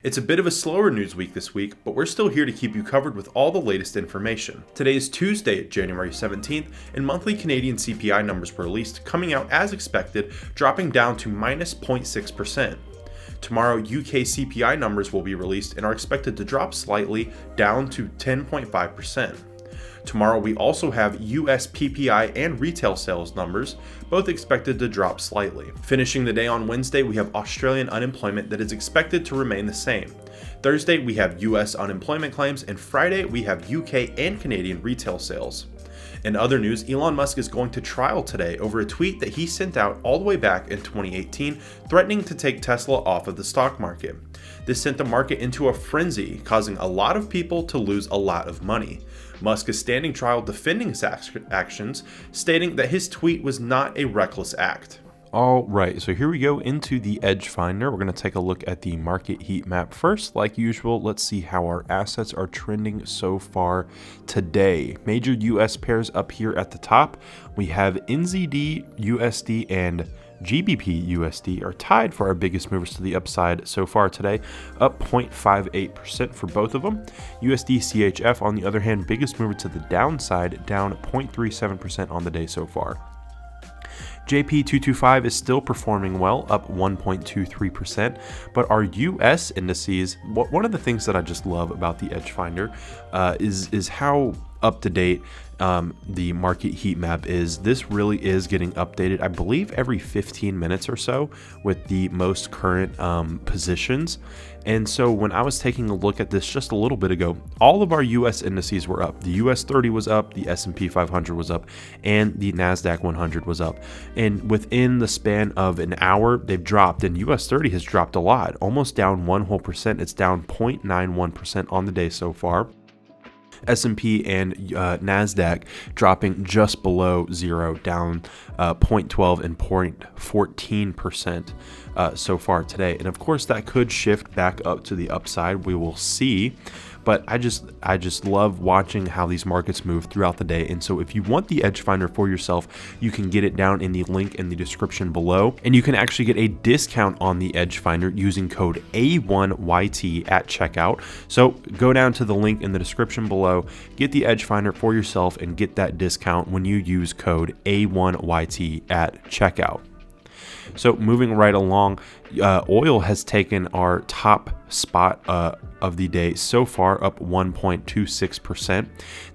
It's a bit of a slower news week this week, but we're still here to keep you covered with all the latest information. Today is Tuesday, January 17th, and monthly Canadian CPI numbers were released, coming out as expected, dropping down to minus 0.6%. Tomorrow, UK CPI numbers will be released and are expected to drop slightly, down to 10.5%. Tomorrow, we also have US PPI and retail sales numbers, both expected to drop slightly. Finishing the day on Wednesday, we have Australian unemployment that is expected to remain the same. Thursday, we have US unemployment claims, and Friday, we have UK and Canadian retail sales. In other news, Elon Musk is going to trial today over a tweet that he sent out all the way back in 2018, threatening to take Tesla off of the stock market. This sent the market into a frenzy, causing a lot of people to lose a lot of money. Musk is standing trial defending his actions, stating that his tweet was not a reckless act. All right, so here we go into the Edge Finder. We're going to take a look at the market heat map first. Like usual, let's see how our assets are trending so far today. Major US pairs up here at the top. We have NZD, USD, and GBP USD are tied for our biggest movers to the upside so far today, up 0.58% for both of them. USD CHF, on the other hand, biggest mover to the downside, down 0.37% on the day so far. JP225 is still performing well, up 1.23%, but our US indices, one of the things that I just love about the Edge Finder is how up to date the market heat map is. This really is getting updated, I believe, every 15 minutes or so with the most current positions. And so when I was taking a look at this just a little bit ago, all of our US indices were up. The US 30 was up, the S&P 500 was up, and the NASDAQ 100 was up. And within the span of an hour, they've dropped, and US 30 has dropped a lot, almost down 1%. It's down 0.91% on the day so far. S&P and NASDAQ dropping just below zero, down 0.12 and 0.14% so far today. And of course, that could shift back up to the upside. We will see. But I just love watching how these markets move throughout the day. And so if you want the Edge Finder for yourself, you can get it down in the link in the description below. And you can actually get a discount on the Edge Finder using code A1YT at checkout. So go down to the link in the description below, get the Edge Finder for yourself, and get that discount when you use code A1YT at checkout. So moving right along, oil has taken our top spot of the day so far, up 1.26%.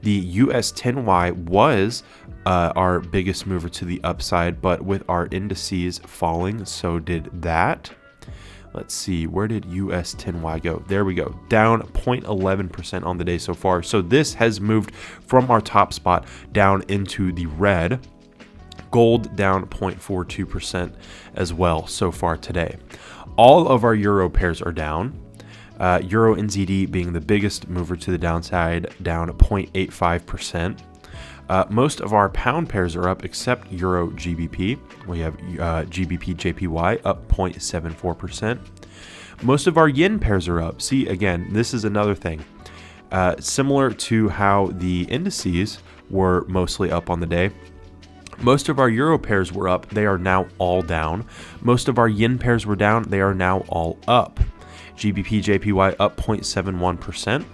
The US 10Y was our biggest mover to the upside, but with our indices falling, so did that. Let's see, where did US 10Y go? There we go, down 0.11% on the day so far. So this has moved from our top spot down into the red. Gold down 0.42% as well so far today. All of our euro pairs are down. Euro NZD being the biggest mover to the downside, down 0.85%. Most of our pound pairs are up except Euro GBP. We have GBP JPY up 0.74%. Most of our yen pairs are up. See, again, this is another thing. Similar to how the indices were mostly up on the day, most of our euro pairs were up. They are now all down. Most of our yen pairs were down. They are now all up. GBP JPY up 0.71%.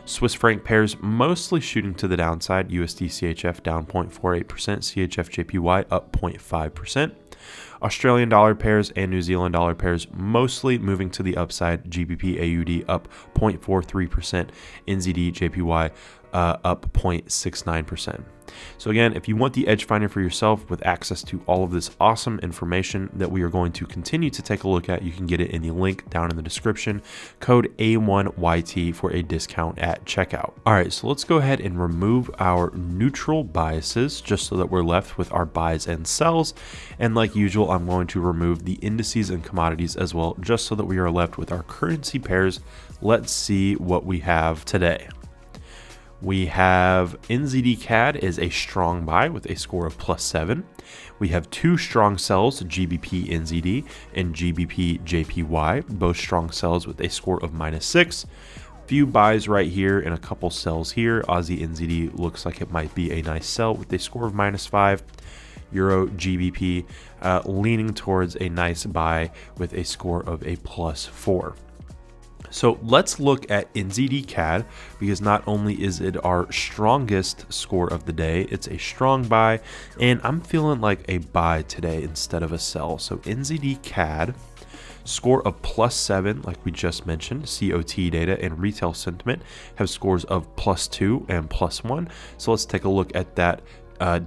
Swiss franc pairs mostly shooting to the downside. USD CHF down 0.48%. CHF JPY up 0.5%. Australian dollar pairs and New Zealand dollar pairs mostly moving to the upside. GBP AUD up 0.43%. NZD JPY up 0.69%. So again, if you want the Edge Finder for yourself with access to all of this awesome information that we are going to continue to take a look at, you can get it in the link down in the description. Code A1YT for a discount at checkout. All right, so let's go ahead and remove our neutral biases just so that we're left with our buys and sells. And like usual, I'm going to remove the indices and commodities as well, just so that we are left with our currency pairs. Let's see what we have today. We have NZD CAD is a strong buy with a score of +7. We have two strong sells, GBP NZD and GBP JPY, both strong sells with a score of -6. Few buys right here and a couple sells here. Aussie NZD looks like it might be a nice sell with a score of -5. Euro GBP leaning towards a nice buy with a score of a +4. So let's look at NZD CAD, because not only is it our strongest score of the day, it's a strong buy, and I'm feeling like a buy today instead of a sell. So NZD CAD, score of +7, like we just mentioned. COT data and retail sentiment have scores of +2 and +1. So let's take a look at that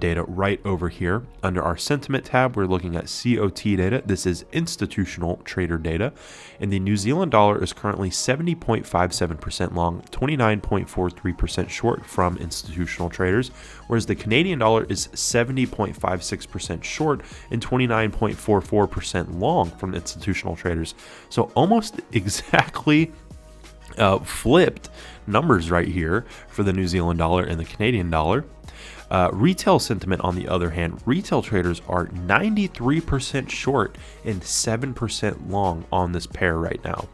data right over here. Under our sentiment tab, we're looking at COT data. This is institutional trader data, and the New Zealand dollar is currently 70.57% long, 29.43% short from institutional traders, whereas the Canadian dollar is 70.56% short and 29.44% long from institutional traders. So almost exactly flipped numbers right here for the New Zealand dollar and the Canadian dollar. Retail sentiment, on the other hand, retail traders are 93% short and 7% long on this pair right now.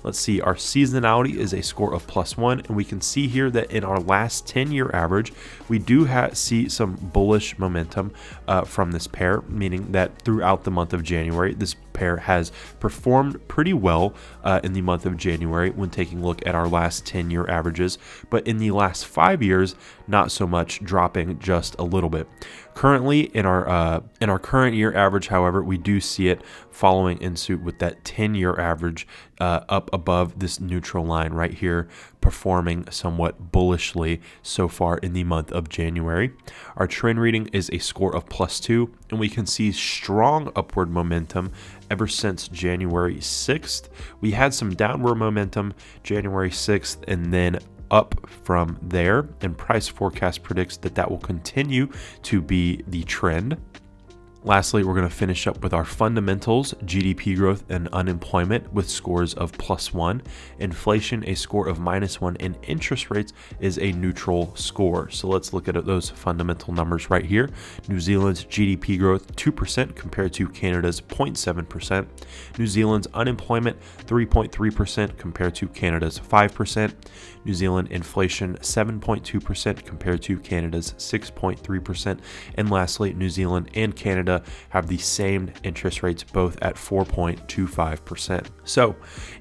Let's see, our seasonality is a score of +1, and we can see here that in our last 10-year average, we do see some bullish momentum from this pair, meaning that throughout the month of January, this pair has performed pretty well in the month of January when taking a look at our last 10-year averages, but in the last 5 years, not so much, dropping just a little bit. Currently, in our current year average, however, we do see it following in suit with that 10-year average up above this neutral line right here, performing somewhat bullishly so far in the month of January. Our trend reading is a score of +2, and we can see strong upward momentum ever since January 6th. We had some downward momentum January 6th and then up from there, and price forecast predicts that that will continue to be the trend. Lastly, we're going to finish up with our fundamentals, GDP growth and unemployment with scores of +1, inflation a score of -1, and interest rates is a neutral score. So let's look at those fundamental numbers right here. New Zealand's GDP growth 2% compared to Canada's 0.7%. New Zealand's unemployment 3.3% compared to Canada's 5%. New Zealand inflation 7.2% compared to Canada's 6.3%. And lastly, New Zealand and Canada have the same interest rates, both at 4.25%. So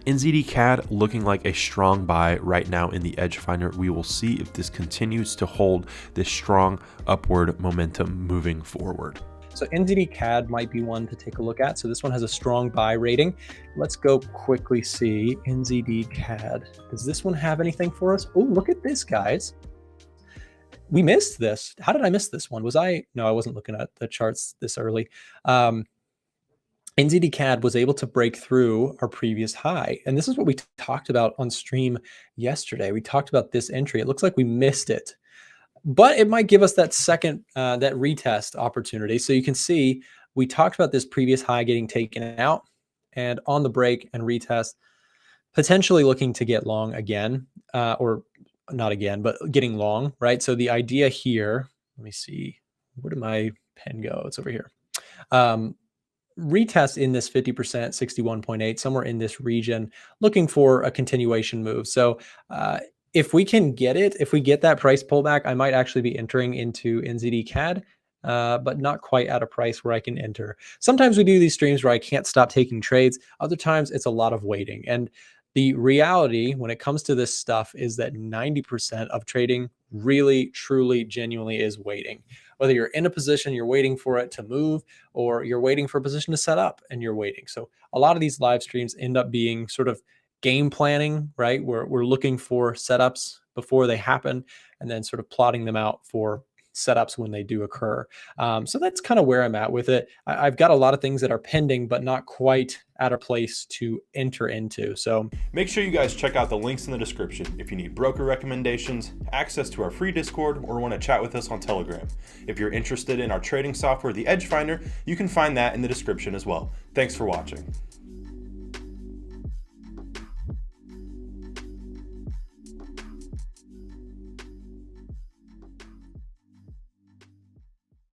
NZD CAD looking like a strong buy right now in the Edge Finder. We will see if this continues to hold this strong upward momentum moving forward. So NZD CAD might be one to take a look at. So this one has a strong buy rating. Let's go quickly see NZD CAD. Does this one have anything for us? Oh, look at this, guys. We missed this. How did I miss this one? No, I wasn't looking at the charts this early. NZD CAD was able to break through our previous high. And this is what we talked about on stream yesterday. We talked about this entry. It looks like we missed it, but it might give us that second, that retest opportunity. So you can see, we talked about this previous high getting taken out, and on the break and retest, potentially looking to get long again, or not again, but getting long, right? So the idea here, let me see, where did my pen go? It's over here. Retest in this 50%, 61.8, somewhere in this region, looking for a continuation move. So if we can get it, if we get that price pullback, I might actually be entering into NZD CAD, but not quite at a price where I can enter. Sometimes we do these streams where I can't stop taking trades. Other times it's a lot of waiting. And the reality when it comes to this stuff is that 90% of trading really, truly, genuinely is waiting. Whether you're in a position, you're waiting for it to move, or you're waiting for a position to set up and you're waiting. So a lot of these live streams end up being sort of game planning, right? We're looking for setups before they happen and then sort of plotting them out for setups when they do occur. So that's kind of where I'm at with it. I've got a lot of things that are pending, but not quite at a place to enter into. So make sure you guys check out the links in the description if you need broker recommendations, access to our free Discord, or want to chat with us on Telegram. If you're interested in our trading software, the Edge Finder, you can find that in the description as well. Thanks for watching.